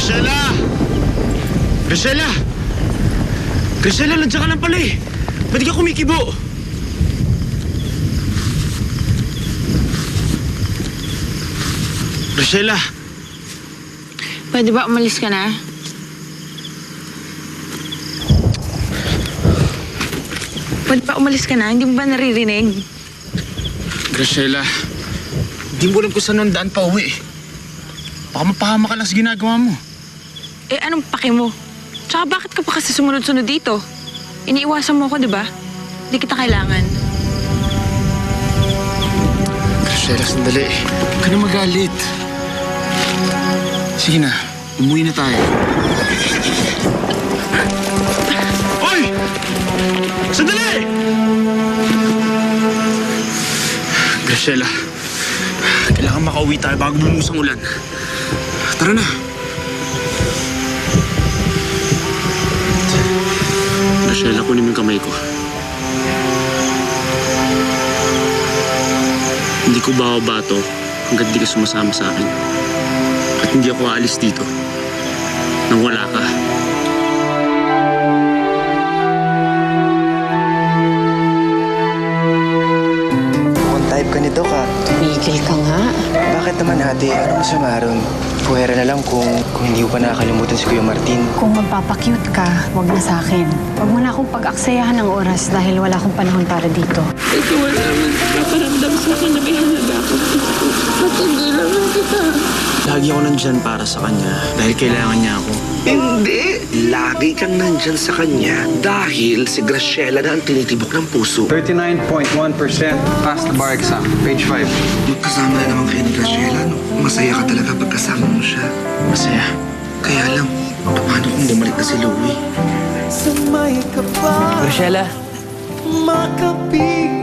Graciela! Graciela! Graciela, nandiyan ka lang pala eh. Ba't ka kumikibo? Graciela! Pwede ba umalis ka na? Pwede ba umalis ka na? Hindi mo ba naririnig? Graciela, hindi mo alam kung saan ang daan pa uwi. Baka mapahama ka lang sa ginagawa mo. Eh, anong pake mo? Tsaka bakit ka pa kasi sumunod-sunod dito? Iniiwasan mo ako, di ba? Hindi kita kailangan. Graciela, sandali. Huwag ka na magalit. Sige na, umuwi na tayo. Hoy! Sandali! Graciela, kailangan makauwi tayo bago bumusang ulan. Tara na. Graciela, kunin mo yung kamay ko. Hindi ko bababa to hanggat di ka sumasama sa akin. At hindi ako aalis dito nang wala ka. Kung type ka nito ka, Tumigil ka nga. bakit naman ate? Ano masama ron? Puwera na lang kung hindi ko pa nakakalimutan si Kuya Martin. Kung magpapakyut ka, wag na sa akin. Wag mo na akong pag-aksayahan ng oras dahil wala akong panahon para dito. Ito wala naman naparamdam sa akin na may halaga ako. Matindi naman kita. Lagi ako nandyan para sa kanya dahil kailangan niya ako. Hindi! Lagi kang nandyan sa kanya dahil si Graciela na ang tinitibok ng puso. 39.1% passed the bar exam. Page 5. Magkasama na naman kayo ni Graciela, no? Masaya ka talaga pagkasama mo siya. Masaya. Kaya lang, paano kung bumalik na si Louie? Graciela, Makapig